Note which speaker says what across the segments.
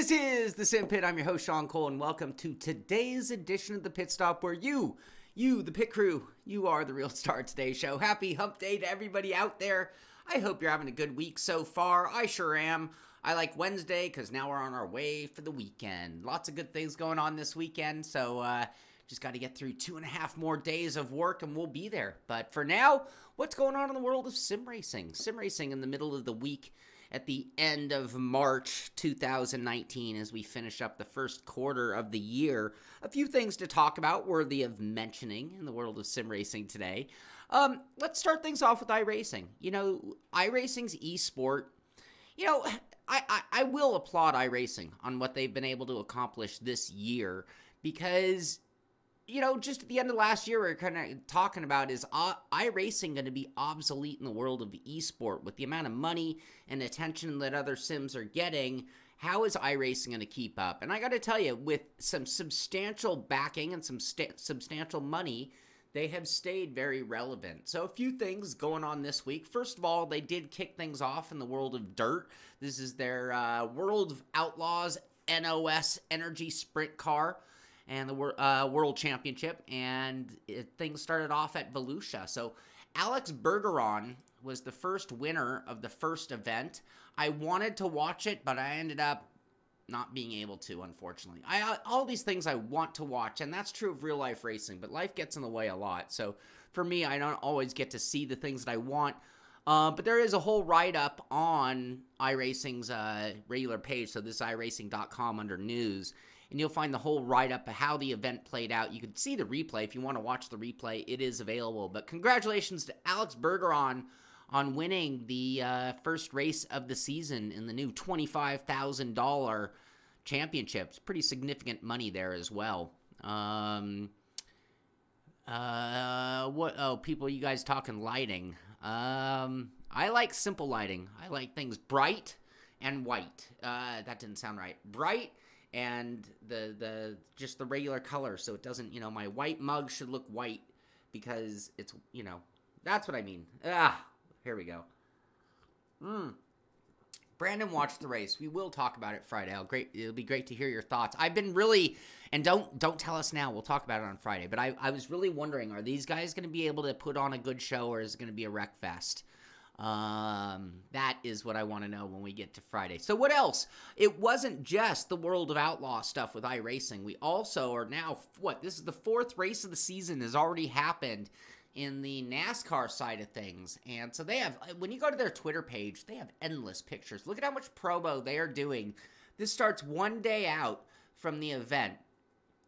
Speaker 1: This is the Simpit. I'm your host, Shaun Cole, and welcome to today's edition of the Pit Stop, where you, the pit crew, you are the real star of today's show. Happy hump day to everybody out there. I hope you're having a good week so far. I sure am. I like Wednesday because now we're on our way for the weekend. Lots of good things going on this weekend, so just got to get through 2.5 more days of work and we'll be there. But for now, what's going on in the world of sim racing? Sim racing in the middle of the week at the end of March 2019 as we finish up the first quarter of the year. A few things to talk about worthy of mentioning in the world of sim racing today. Let's start things off with iRacing. You know, iRacing's esport. You know, I will applaud iRacing on what they've been able to accomplish this year because, you know, just at the end of last year, we were kind of talking about is iRacing going to be obsolete in the world of esport with the amount of money and attention that other sims are getting. How is iRacing going to keep up? And I got to tell you, with some substantial backing and some substantial money, they have stayed very relevant. So a few things going on this week. First of all, they did kick things off in the world of dirt. This is their World of Outlaws NOS Energy Sprint Car and the World Championship, and things started off at Volusia. So Alex Bergeron was the first winner of the first event. I wanted to watch it, but I ended up not being able to, unfortunately. All these things I want to watch, and that's true of real life racing, but life gets in the way a lot. So for me, I don't always get to see the things that I want. But there is a whole write-up on iRacing's regular page, so this is iRacing.com under news, and you'll find the whole write-up of how the event played out. You can see the replay. If you want to watch the replay, it is available. But congratulations to Alex Bergeron on winning the first race of the season in the new $25,000 championship. It's pretty significant money there as well. People, you guys talking lighting. I like simple lighting. I like things bright and white. That didn't sound right. Bright and just the regular color, so it doesn't, you know, my white mug should look white because it's, you know, that's what I mean. Here we go. Brandon watched the race. We will talk about it Friday. It'll be great to hear your thoughts. I've been really, and don't tell us now. We'll talk about it on Friday. But I was really wondering, are these guys going to be able to put on a good show, or is it going to be a wreck fest? That is what I want to know when we get to Friday. So what else? It wasn't just the World of Outlaw stuff with iRacing. We also are now, this is the 4th race of the season has already happened in the NASCAR side of things. And so they have, when you go to their Twitter page, they have endless pictures. Look at how much promo they are doing. This starts one day out from the event.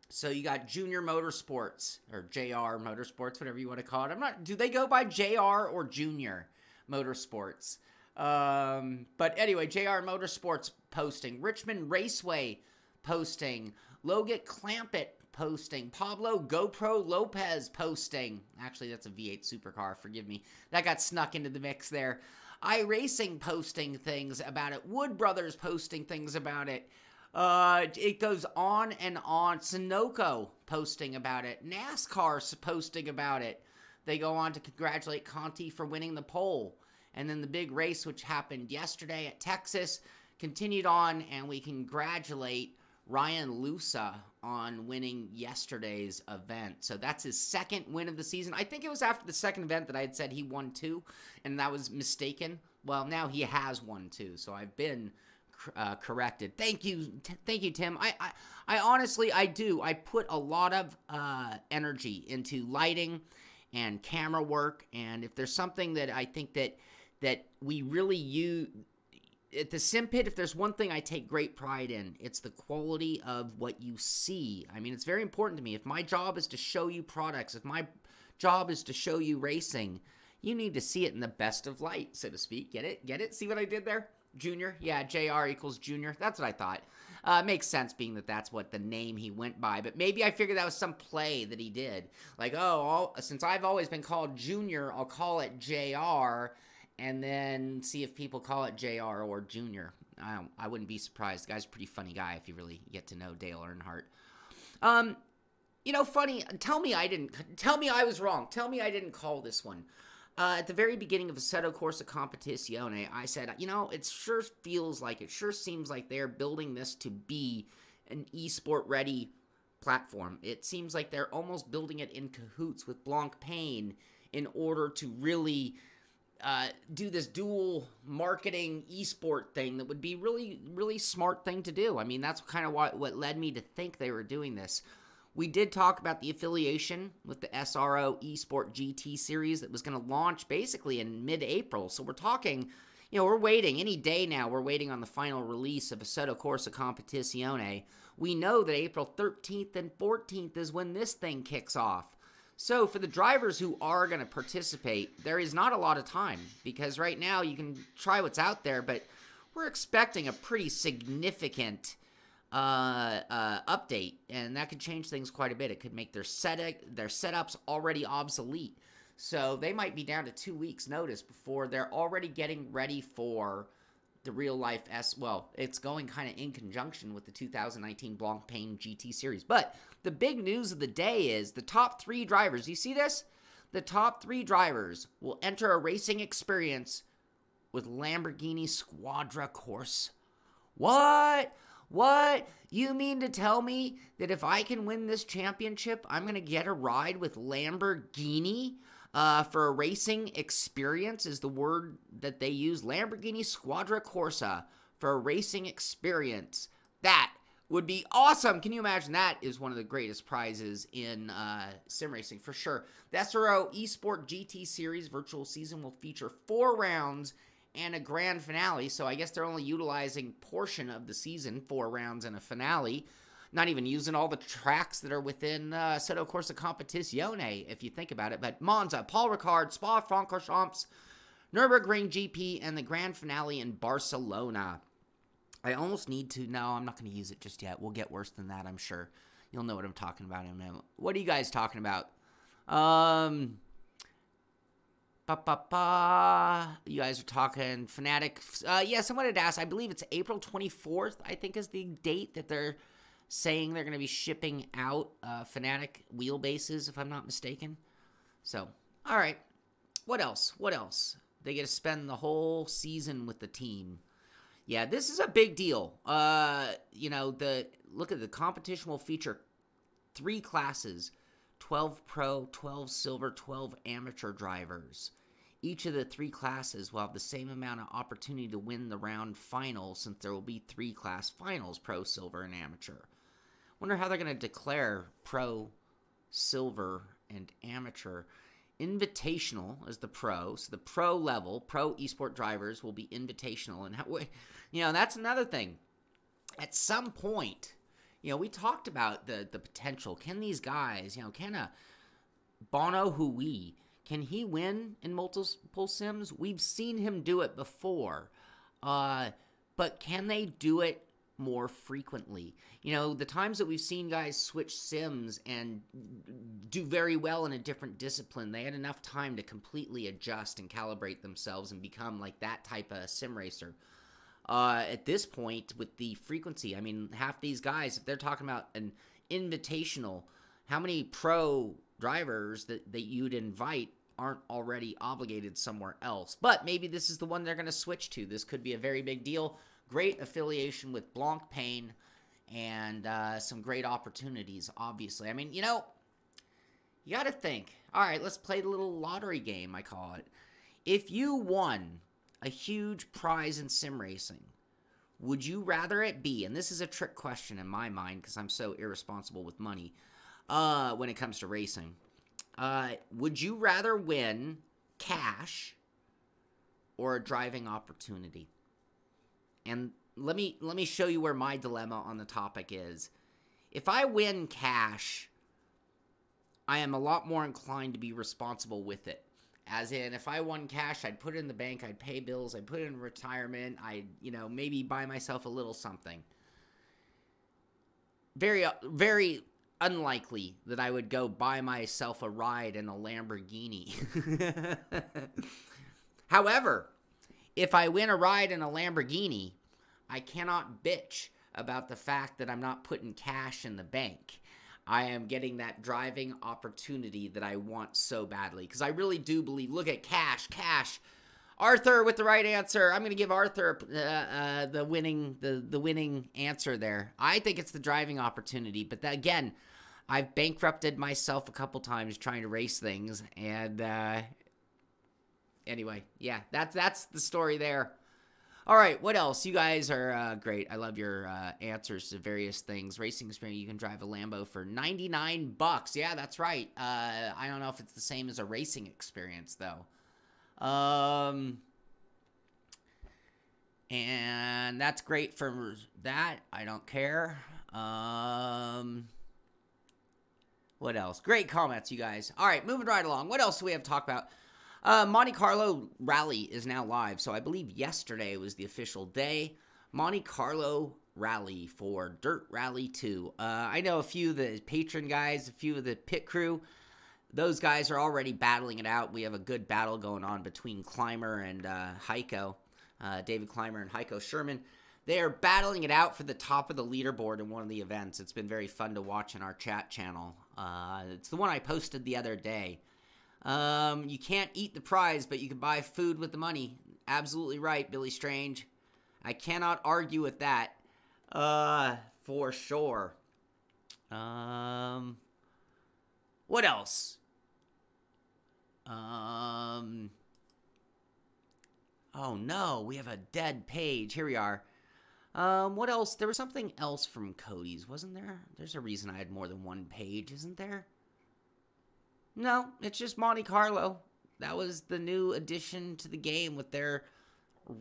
Speaker 1: So you got Junior Motorsports, or JR Motorsports, whatever you want to call it. Do they go by JR or Junior Motorsports? But anyway, JR Motorsports posting, Richmond Raceway posting, Logan Clampett posting, Pablo GoPro Lopez posting. Actually, that's a V8 supercar, forgive me. That got snuck into the mix there. iRacing posting things about it. Wood Brothers posting things about it. It goes on and on. Sunoco posting about it. NASCAR posting about it. They go on to congratulate Conti for winning the pole. And then the big race, which happened yesterday at Texas, continued on, and we congratulate Ryan Lusa on winning yesterday's event. So that's his 2nd win of the season. I think it was after the 2nd event that I had said he won 2, and that was mistaken. Well, now he has won 2, so I've been corrected. Thank you, Tim. I honestly, I do. I put a lot of energy into lighting and camera work, and if there's something that I think that we really use at the Simpit, if there's one thing I take great pride in, it's the quality of what you see. I mean, it's very important to me. If my job is to show you products, if my job is to show you racing, you need to see it in the best of light, so to speak. Get it? Get it? See what I did there? Junior? Yeah, JR equals Junior. That's what I thought. Makes sense being that that's what the name he went by. But maybe I figured that was some play that he did. Like, since I've always been called Junior, I'll call it JR, and then see if people call it JR or Junior. I wouldn't be surprised. The guy's a pretty funny guy if you really get to know Dale Earnhardt. You know, funny, tell me I was wrong. Tell me I didn't call this one. At the very beginning of Assetto Corsa Competizione, I said, you know, it sure seems like they're building this to be an esport-ready platform. It seems like they're almost building it in cahoots with Blancpain in order to really do this dual marketing esport thing that would be really, really smart thing to do. I mean, that's kind of what led me to think they were doing this. We did talk about the affiliation with the SRO Esport GT series that was going to launch basically in mid-April. So we're talking, you know, we're waiting any day now. We're waiting on the final release of Assetto Corsa Competizione. We know that April 13th and 14th is when this thing kicks off. So for the drivers who are going to participate, there is not a lot of time because right now you can try what's out there, but we're expecting a pretty significant update, and that could change things quite a bit. It could make their setups already obsolete. So they might be down to 2 weeks notice before they're already getting ready for the real life well, it's going kind of in conjunction with the 2019 Blancpain GT series. But the big news of the day is the top 3 drivers. You see this? The top 3 drivers will enter a racing experience with Lamborghini Squadra Corsa. What? What? You mean to tell me that if I can win this championship, I'm going to get a ride with Lamborghini for a racing experience is the word that they use. Lamborghini Squadra Corsa for a racing experience. That would be awesome. Can you imagine? That is one of the greatest prizes in sim racing for sure. The SRO Esport GT Series virtual season will feature 4 rounds and a grand finale, so I guess they're only utilizing portion of the season, 4 rounds and a finale, not even using all the tracks that are within Assetto Corsa Competizione, if you think about it, but Monza, Paul Ricard, Spa-Francorchamps, Nürburgring GP, and the grand finale in Barcelona. I almost need to, no, I'm not going to use it just yet. We'll get worse than that, I'm sure. You'll know what I'm talking about in a minute. What are you guys talking about? You guys are talking Fanatic. Yeah, someone had asked. I believe it's April 24th, I think is the date that they're saying they're going to be shipping out Fanatic wheelbases, if I'm not mistaken. So, all right. What else? What else? They get to spend the whole season with the team. Yeah, this is a big deal. You know, look at the competition will feature 3 classes, 12 pro, 12 silver, 12 amateur drivers. Each of the 3 classes will have the same amount of opportunity to win the round final since there will be 3 class finals, pro, silver, and amateur. Wonder how they're going to declare pro, silver, and amateur. Invitational is the pro. So the pro level, pro esport drivers will be invitational. And, you know, that's another thing. At some point, you know, we talked about the potential. Can these guys, you know, can a Bono Huis, can he win in multiple sims? We've seen him do it before. But can they do it more frequently? You know, the times that we've seen guys switch sims and do very well in a different discipline, they had enough time to completely adjust and calibrate themselves and become like that type of sim racer. At this point, with the frequency, I mean, half these guys, if they're talking about an invitational, how many pro drivers that you'd invite aren't already obligated somewhere else? But maybe this is the one they're going to switch to. This could be a very big deal. Great affiliation with Blancpain and some great opportunities, obviously. I mean, you know, you got to think. All right, let's play the little lottery game, I call it. If you won a huge prize in sim racing, would you rather it be, and this is a trick question in my mind because I'm so irresponsible with money when it comes to racing, would you rather win cash or a driving opportunity? And let me show you where my dilemma on the topic is. If I win cash, I am a lot more inclined to be responsible with it. As in, if I won cash, I'd put it in the bank, I'd pay bills, I'd put it in retirement, I'd, you know, maybe buy myself a little something. Very, very unlikely that I would go buy myself a ride in a Lamborghini. However, if I win a ride in a Lamborghini, I cannot bitch about the fact that I'm not putting cash in the bank. I am getting that driving opportunity that I want so badly. Because I really do believe, look at Cash. Arthur with the right answer. I'm going to give Arthur the winning answer there. I think it's the driving opportunity. But again, I've bankrupted myself a couple times trying to race things. And anyway, yeah, that's the story there. All right, what else? You guys are great. I love your answers to various things. Racing experience, you can drive a Lambo for $99. Yeah, that's right. I don't know if it's the same as a racing experience, though. And that's great for that. I don't care. What else? Great comments, you guys. All right, moving right along. What else do we have to talk about? Monte Carlo Rally is now live, so I believe yesterday was the official day. Monte Carlo Rally for Dirt Rally 2. I know a few of the patron guys, a few of the pit crew. Those guys are already battling it out. We have a good battle going on between Clymer and Heiko, David Clymer and Heiko Sherman. They are battling it out for the top of the leaderboard in one of the events. It's been very fun to watch in our chat channel. It's the one I posted the other day. You can't eat the prize, but you can buy food with the money. Absolutely right, Billy Strange. I cannot argue with that. For sure. What else? Oh no, we have a dead page. Here we are. What else? There was something else from Cody's, wasn't there? There's a reason I had more than one page, isn't there? No, it's just Monte Carlo. That was the new addition to the game with their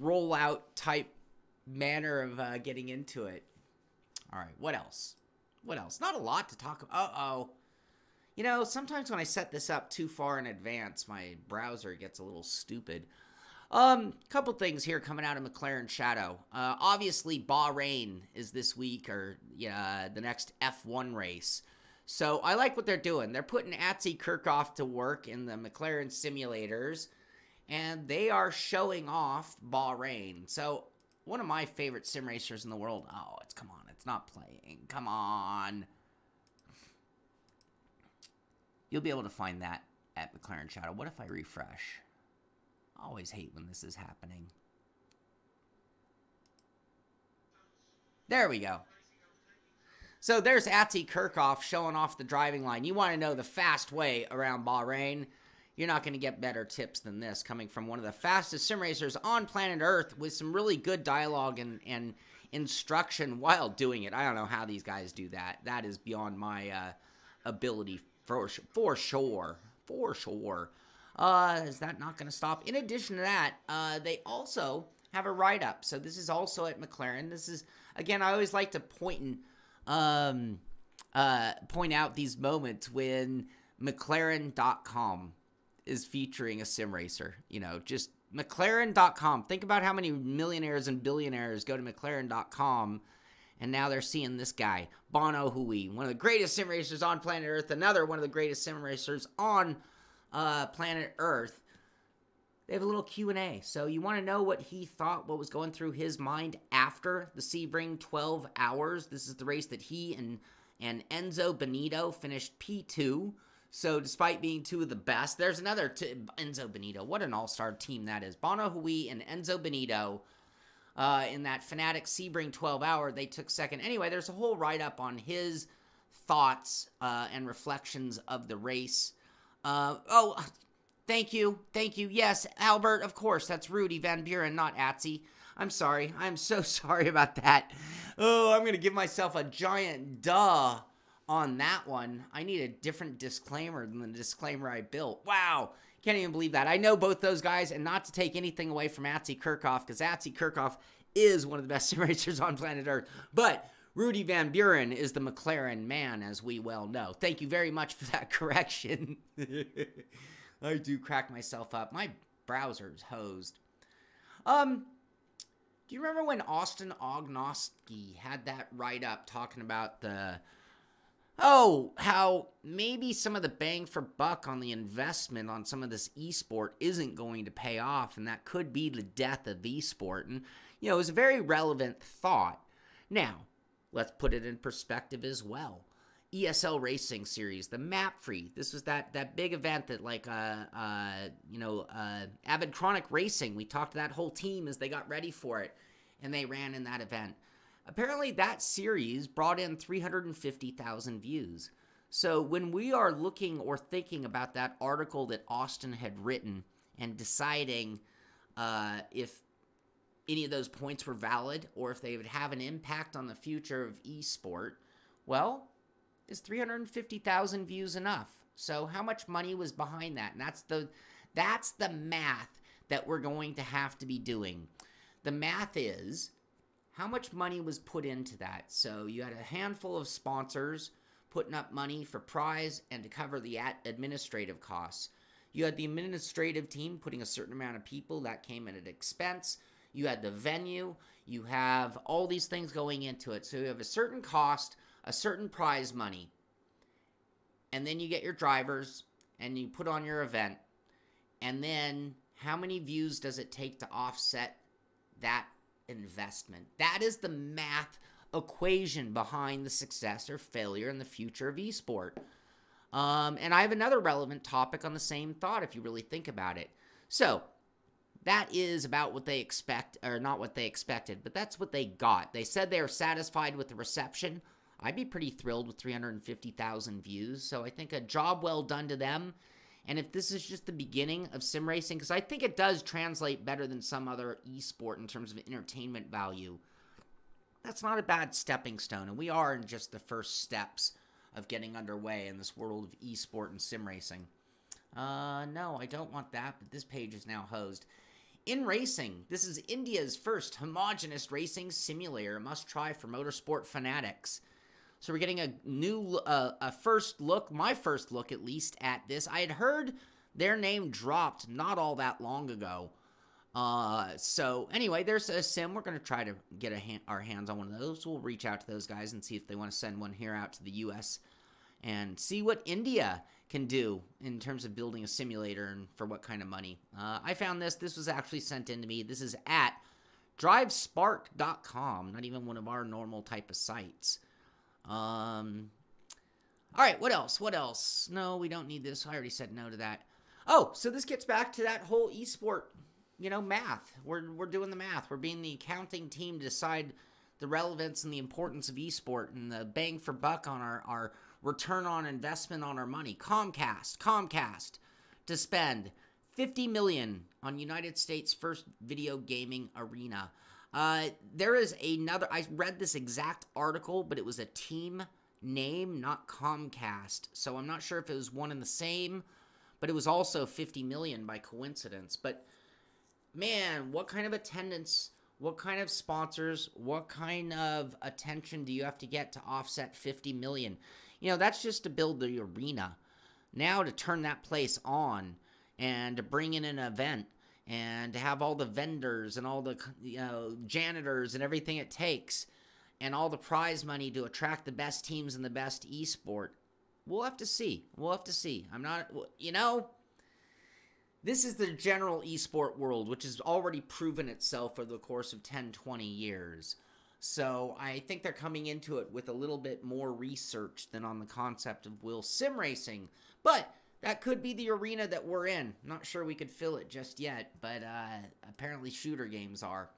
Speaker 1: rollout type manner of getting into it. All right, what else? What else? Not a lot to talk about. Uh-oh. You know, sometimes when I set this up too far in advance, my browser gets a little stupid. Couple things here coming out of McLaren Shadow. Obviously, Bahrain is this week, or the next F1 race. So I like what they're doing. They're putting Atze Hotlap to work in the McLaren simulators, and they are showing off Bahrain. So one of my favorite sim racers in the world. Oh, come on, it's not playing. Come on. You'll be able to find that at McLaren Shadow. What if I refresh? I always hate when this is happening. There we go. So there's Atze Hotlap showing off the driving line. You want to know the fast way around Bahrain? You're not going to get better tips than this coming from one of the fastest sim racers on planet Earth with some really good dialogue and instruction while doing it. I don't know how these guys do that. That is beyond my ability for sure. For sure. Is that not going to stop? In addition to that, they also have a write-up. So this is also at McLaren. This is, again, I always like to point out these moments when McLaren.com is featuring a sim racer. You know, just McLaren.com. Think about how many millionaires and billionaires go to McLaren.com, and now they're seeing this guy, Bono, Huis, one of the greatest sim racers on planet Earth, another one of the greatest sim racers on planet Earth. They have a little Q&A. So you want to know what he thought, what was going through his mind after the Sebring 12 hours. This is the race that he and Enzo Benito finished P2. So despite being two of the best, there's another Enzo Benito. What an all-star team that is. Bono, Huis, and Enzo Benito in that Fanatic Sebring 12 hour. They took second. Anyway, there's a whole write-up on his thoughts and reflections of the race. Thank you. Yes, Albert, of course, that's Rudy Van Buren, not Atze. I'm sorry. I'm so sorry about that. Oh, I'm going to give myself a giant duh on that one. I need a different disclaimer than the disclaimer I built. Wow. Can't even believe that. I know both those guys, and not to take anything away from Atze Hotlap, because Atze Hotlap is one of the best sim racers on planet Earth. But Rudy Van Buren is the McLaren man, as we well know. Thank you very much for that correction. I do crack myself up. My browser's hosed. Do you remember when Austin Ognosky had that write-up talking about how maybe some of the bang for buck on the investment on some of this esport isn't going to pay off, and that could be the death of esport? And, you know, it was a very relevant thought. Now, let's put it in perspective as well. ESL Racing Series, the MAPFRE. This was that big event that, like, Avid Chronic Racing, we talked to that whole team as they got ready for it, and they ran in that event. Apparently, that series brought in 350,000 views. So when we are looking or thinking about that article that Austin had written and deciding if any of those points were valid or if they would have an impact on the future of esport, well, is 350,000 views enough? So how much money was behind that? And that's the math that we're going to have to be doing. The math is how much money was put into that. So you had a handful of sponsors putting up money for prize and to cover the administrative costs. You had the administrative team putting a certain amount of people. That came at an expense. You had the venue. You have all these things going into it. So you have a certain cost, a certain prize money, and then you get your drivers and you put on your event, and then how many views does it take to offset that investment? That is the math equation behind the success or failure in the future of esport. And I have another relevant topic on the same thought if you really think about it. So that is about what they expect, or not what they expected, but that's what they got. They said they were satisfied with the reception. I'd be pretty thrilled with 350,000 views, so I think a job well done to them. And if this is just the beginning of sim racing, because I think it does translate better than some other esport in terms of entertainment value, that's not a bad stepping stone, and we are in just the first steps of getting underway in this world of esport and sim racing. No, I don't want that, but this page is now hosed. In racing, this is India's first homogeneous racing simulator, a must-try for motorsport fanatics. So we're getting a new, a first look, my first look at least, at this. I had heard their name dropped not all that long ago. So anyway, there's a sim. We're going to try to get our hands on one of those. We'll reach out to those guys and see if they want to send one here out to the U.S. and see what India can do in terms of building a simulator and for what kind of money. I found this. This was actually sent in to me. This is at drivespark.com, not even one of our normal type of sites. All right, what else? What else? No, we don't need this. I already said no to that. Oh, so this gets back to that whole esport, you know, math. We're doing the math. We're being the accounting team to decide the relevance and the importance of esport and the bang for buck on our return on investment on our money. Comcast to spend $50 million on United States' first video gaming arena. There is another, I read this exact article, but it was a team name, not Comcast. So I'm not sure if it was one and the same, but it was also $50 million by coincidence. But man, what kind of attendance, what kind of sponsors, what kind of attention do you have to get to offset $50 million? You know, that's just to build the arena. Now to turn that place on and to bring in an event and to have all the vendors and all the, you know, janitors and everything it takes and all the prize money to attract the best teams and the best esport. We'll have to see. We'll have to see. I'm not, you know, this is the general esport world, which has already proven itself over the course of 10, 20 years. So I think they're coming into it with a little bit more research than on the concept of will sim racing. But that could be the arena that we're in. Not sure we could fill it just yet, but apparently shooter games are.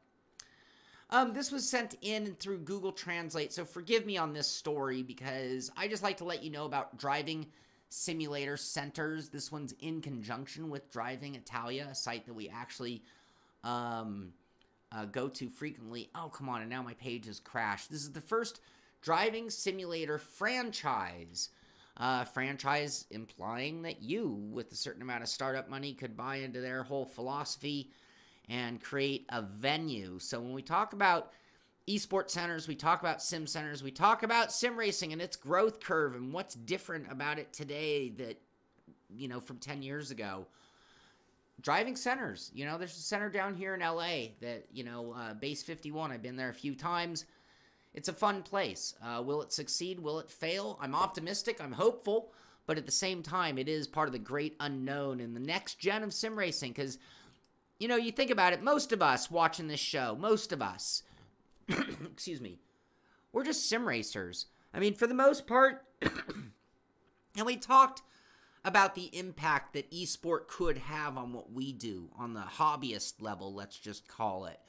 Speaker 1: This was sent in through Google Translate, so forgive me on this story because I just like to let you know about driving simulator centers. This one's in conjunction with Driving Italia, a site that we actually go to frequently. Oh, come on, and now my page has crashed. This is the first driving simulator franchise. Franchise implying that you, with a certain amount of startup money, could buy into their whole philosophy and create a venue. So when we talk about esports centers, we talk about sim centers, we talk about sim racing and its growth curve and what's different about it today that, you know, from 10 years ago. Driving centers, you know, there's a center down here in LA that, you know, Base 51, I've been there a few times. It's a fun place. Will it succeed? Will it fail? I'm optimistic. I'm hopeful. But at the same time, it is part of the great unknown in the next gen of sim racing. Because, you know, you think about it, most of us watching this show, most of us, excuse me, we're just sim racers. I mean, for the most part, and we talked about the impact that esport could have on what we do on the hobbyist level, let's just call it.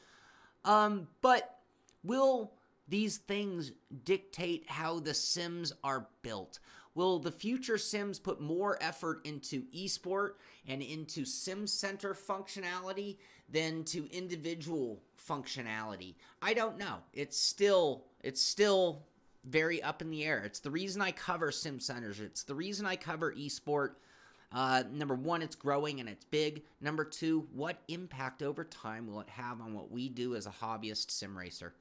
Speaker 1: But will these things dictate how the sims are built? Will the future sims put more effort into esport and into sim center functionality than to individual functionality? I don't know. It's still very up in the air. It's the reason I cover sim centers. It's the reason I cover esport. Number one, it's growing and it's big. Number two, what impact over time will it have on what we do as a hobbyist sim racer?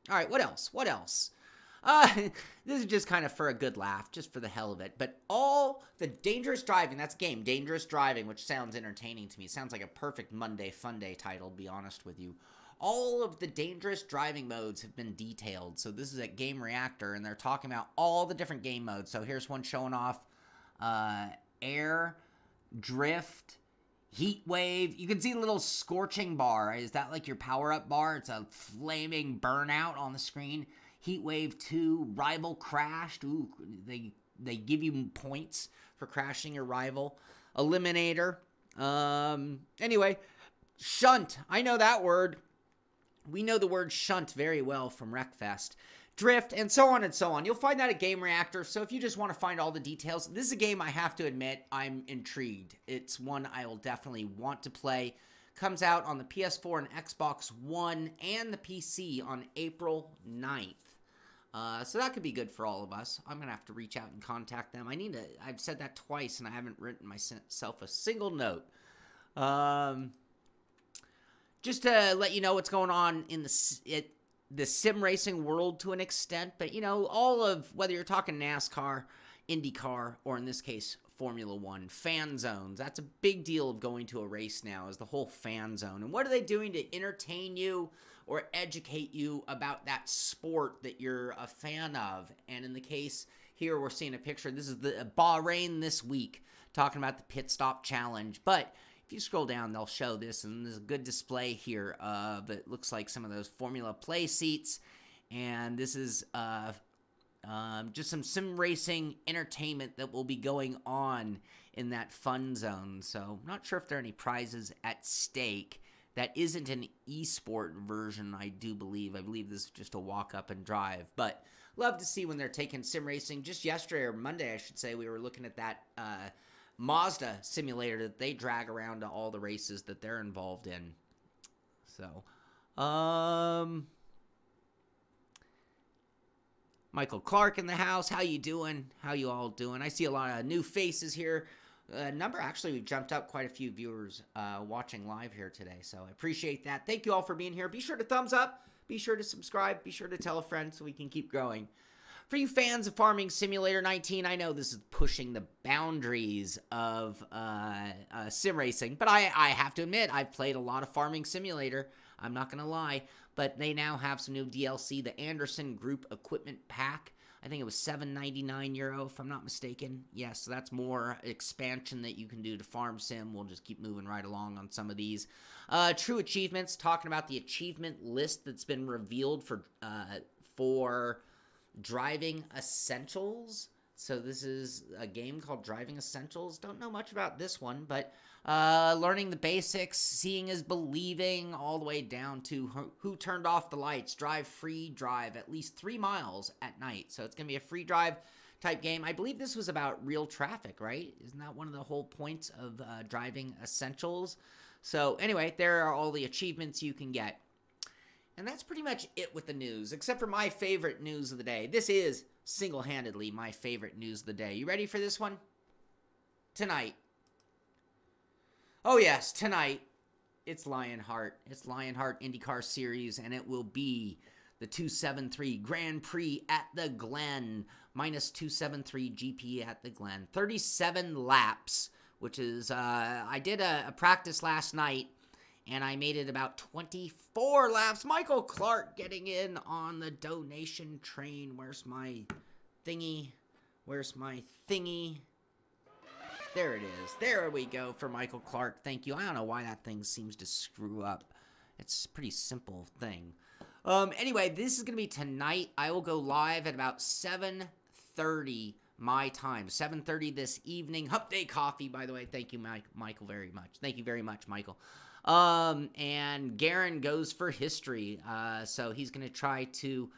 Speaker 1: All right, what else? What else? This is just kind of for a good laugh, just for the hell of it. But all the dangerous driving, that's game, dangerous driving, which sounds entertaining to me. It sounds like a perfect Monday Fun Day title, to be honest with you. All of the dangerous driving modes have been detailed. So this is at Game Reactor, and they're talking about all the different game modes. So here's one showing off air, drift, heat wave. You can see the little scorching bar. Is that like your power-up bar? It's a flaming burnout on the screen. Heat wave 2, rival crashed. Ooh, they give you points for crashing your rival. Eliminator. Anyway, shunt. I know that word. We know the word shunt very well from Wreckfest. Drift, and so on and so on. You'll find that at Game Reactor, so if you just want to find all the details, this is a game I have to admit I'm intrigued. It's one I will definitely want to play. Comes out on the PS4 and Xbox One and the PC on April 9th. So that could be good for all of us. I'm going to have to reach out and contact them. I've said that twice, and I haven't written myself a single note. Just to let you know what's going on in the sim racing world to an extent, but you know, all of, whether you're talking NASCAR, IndyCar, or in this case, Formula One, fan zones. That's a big deal of going to a race now, is the whole fan zone. And what are they doing to entertain you or educate you about that sport that you're a fan of? And in the case here, we're seeing a picture. This is the Bahrain this week, talking about the Pitstop Challenge. But if you scroll down, they'll show this, and there's a good display here of, it looks like some of those Formula Play seats, and this is just some sim racing entertainment that will be going on in that fun zone. So, not sure if there are any prizes at stake. That isn't an esport version, I do believe. I believe this is just a walk up and drive, but love to see when they're taking sim racing. Just yesterday, or Monday, I should say, we were looking at that Mazda simulator that they drag around to all the races that they're involved in. So, Michael Clark in the house. How you doing? How you all doing? I see a lot of new faces here. Actually, we've jumped up quite a few viewers watching live here today, so I appreciate that. Thank you all for being here. Be sure to thumbs up. Be sure to subscribe. Be sure to tell a friend so we can keep growing. For you fans of Farming Simulator 19, I know this is pushing the boundaries of sim racing, but I have to admit, I've played a lot of Farming Simulator. I'm not going to lie, but they now have some new DLC, the Anderson Group Equipment Pack. I think it was €7.99, if I'm not mistaken. Yes, so that's more expansion that you can do to Farm Sim. We'll just keep moving right along on some of these. True achievements, talking about the achievement list that's been revealed for Driving Essentials. So this is a game called Driving Essentials. Don't know much about this one, but learning the basics, seeing is believing, all the way down to who turned off the lights, drive free drive at least 3 miles at night. So it's going to be a free drive type game. I believe this was about real traffic, right? Isn't that one of the whole points of Driving Essentials? So anyway, there are all the achievements you can get. And that's pretty much it with the news, except for my favorite news of the day. This is single-handedly my favorite news of the day. You ready for this one? Tonight. Oh yes, tonight, it's Lionheart. It's Lionheart IndyCar Series, and it will be the 273 Grand Prix at the Glen, minus 273 GP at the Glen. 37 laps, which is, I did a practice last night, and I made it about 24 laps. Michael Clark getting in on the donation train. Where's my thingy? Where's my thingy? There it is. There we go for Michael Clark. Thank you. I don't know why that thing seems to screw up. It's a pretty simple thing. Anyway, this is going to be tonight. I will go live at about 7:30 my time. 7:30 this evening. Hump Day Coffee, by the way. Thank you, Michael, very much. Thank you very much, Michael. And Garen goes for history. So he's going to try to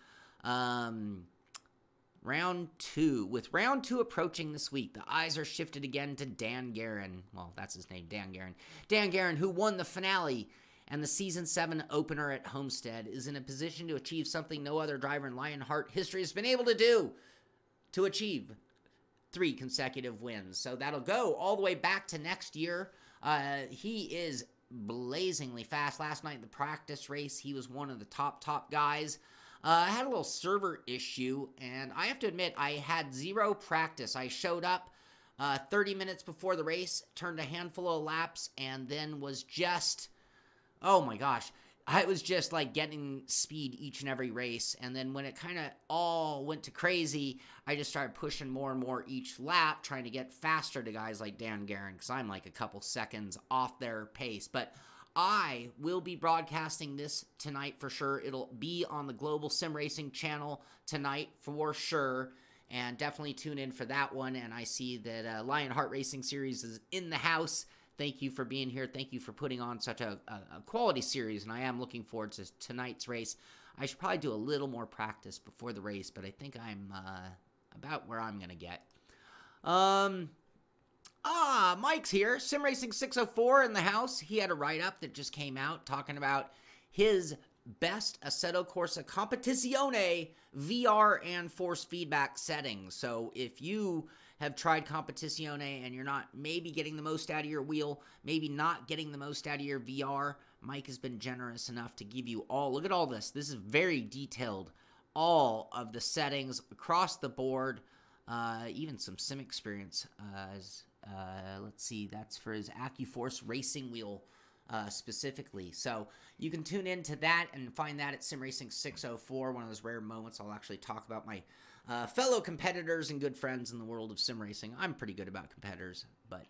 Speaker 1: round 2. With round 2 approaching this week, the eyes are shifted again to Dan Garen. Well, that's his name, Dan Garen. Dan Garen, who won the finale and the Season 7 opener at Homestead, is in a position to achieve something no other driver in Lionheart history has been able to do, to achieve 3 consecutive wins. So that'll go all the way back to next year. He is blazingly fast. Last night in the practice race, he was one of the top guys. I had a little server issue, and I have to admit, I had 0 practice. I showed up 30 minutes before the race, turned a handful of laps, and then was just... oh my gosh, I was just like getting speed each and every race, and then when it kind of all went to crazy, I just started pushing more and more each lap, trying to get faster to guys like Dan Garen, because I'm like a couple seconds off their pace. But I will be broadcasting this tonight for sure. It'll be on the Global Sim Racing channel tonight for sure, and definitely tune in for that one. And I see that Lionheart Racing Series is in the house. Thank you for being here. Thank you for putting on such a quality series, and I am looking forward to tonight's race. I should probably do a little more practice before the race, but I think I'm about where I'm going to get. Mike's here. SimRacing 604 in the house. He had a write-up that just came out talking about his best Assetto Corsa Competizione VR and force feedback settings. So if you have tried Competizione and you're not maybe getting the most out of your wheel, maybe not getting the most out of your VR, Mike has been generous enough to give you all, look at all this. This is very detailed. All of the settings across the board, even some sim experience. Let's see, that's for his AccuForce racing wheel specifically. So you can tune into that and find that at SimRacing 604, one of those rare moments I'll actually talk about my fellow competitors and good friends in the world of sim racing. I'm pretty good about competitors, but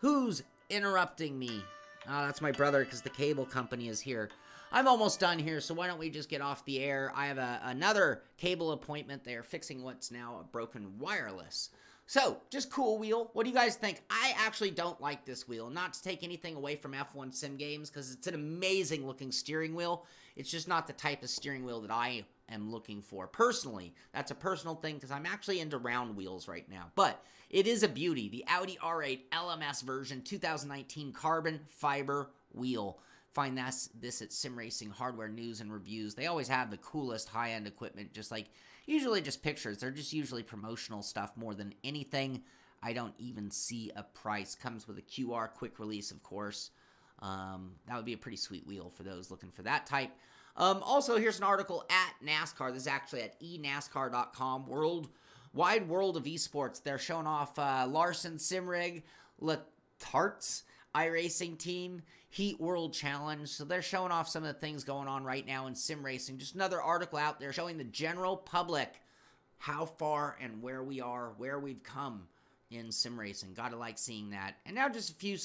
Speaker 1: who's interrupting me? That's my brother, because the cable company is here. I'm almost done here, so why don't we just get off the air? I have another cable appointment. They are fixing what's now a broken wireless. So, just cool wheel. What do you guys think? I actually don't like this wheel. Not to take anything away from F1 sim games, because it's an amazing looking steering wheel. It's just not the type of steering wheel that I am looking for personally. That's a personal thing, because I'm actually into round wheels right now. But it is a beauty. The Audi R8 LMS version 2019 carbon fiber wheel. Find this at Sim Racing Hardware News and Reviews. They always have the coolest high-end equipment, just like usually just pictures. They're just usually promotional stuff more than anything. I don't even see a price. Comes with a QR quick release, of course. That would be a pretty sweet wheel for those looking for that type. Also, here's an article at NASCAR. This is actually at enascar.com. Wide world of esports. They're showing off Larson Simrig, Latart's iRacing team, Heat World Challenge. So they're showing off some of the things going on right now in sim racing. Just another article out there showing the general public how far and where we are, where we've come in sim racing. Gotta like seeing that. And now just a few,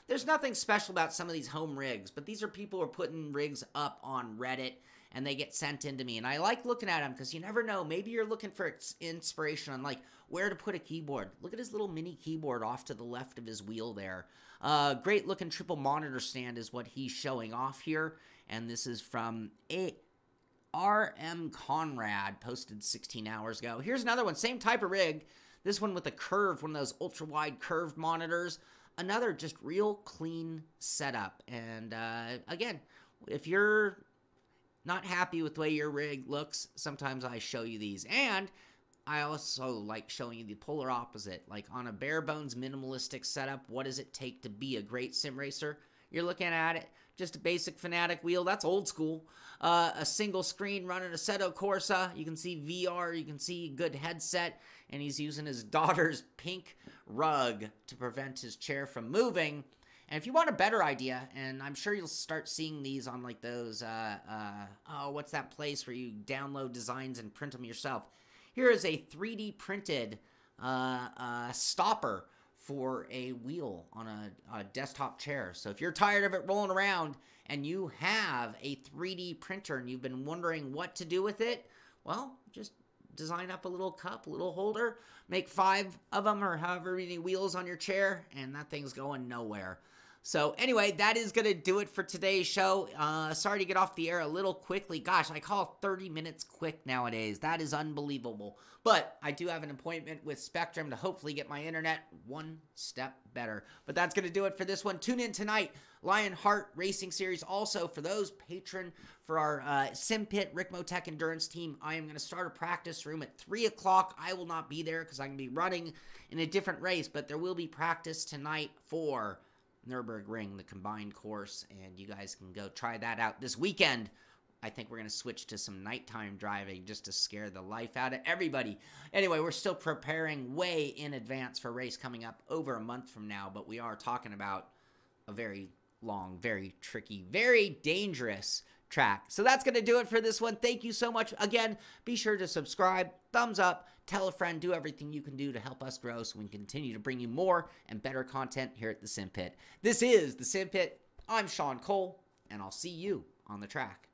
Speaker 1: there's nothing special about some of these home rigs, but these are people who are putting rigs up on Reddit, and they get sent into me. And I like looking at them, because you never know. Maybe you're looking for inspiration on, like, where to put a keyboard. Look at his little mini keyboard off to the left of his wheel there. Great looking triple monitor stand is what he's showing off here. And this is from RM Conrad, posted 16 hours ago. Here's another one, same type of rig. This one with a curve, one of those ultra-wide curved monitors. Another just real clean setup. And again, if you're not happy with the way your rig looks, sometimes I show you these. And I also like showing you the polar opposite. Like on a bare bones minimalistic setup, what does it take to be a great sim racer? You're looking at it, just a basic Fanatic wheel. That's old school. A single screen running Assetto Corsa. You can see VR. You can see good headset. And he's using his daughter's pink rug to prevent his chair from moving. And if you want a better idea, and I'm sure you'll start seeing these on like those, what's that place where you download designs and print them yourself? Here is a 3D printed stopper for a wheel on a desktop chair. So if you're tired of it rolling around and you have a 3D printer and you've been wondering what to do with it, well, just design up a little cup, a little holder, make 5 of them or however many wheels on your chair, and that thing's going nowhere. So anyway, that is going to do it for today's show. Sorry to get off the air a little quickly. Gosh, I call 30 minutes quick nowadays. That is unbelievable. But I do have an appointment with Spectrum to hopefully get my internet one step better. But that's going to do it for this one. Tune in tonight. Lionheart Racing Series. Also, for those patron for our Simpit Rick Motec Endurance team, I am going to start a practice room at 3 o'clock. I will not be there because I'm going to be running in a different race. But there will be practice tonight for Nürburgring, the combined course, and you guys can go try that out this weekend. I think we're going to switch to some nighttime driving just to scare the life out of everybody. Anyway, we're still preparing way in advance for a race coming up over a month from now, but we are talking about a very long, very tricky, very dangerous track. So that's going to do it for this one. Thank you so much. Again, be sure to subscribe, thumbs up, tell a friend, do everything you can do to help us grow so we can continue to bring you more and better content here at the Simpit. This is the Simpit. I'm Shaun Cole, and I'll see you on the track.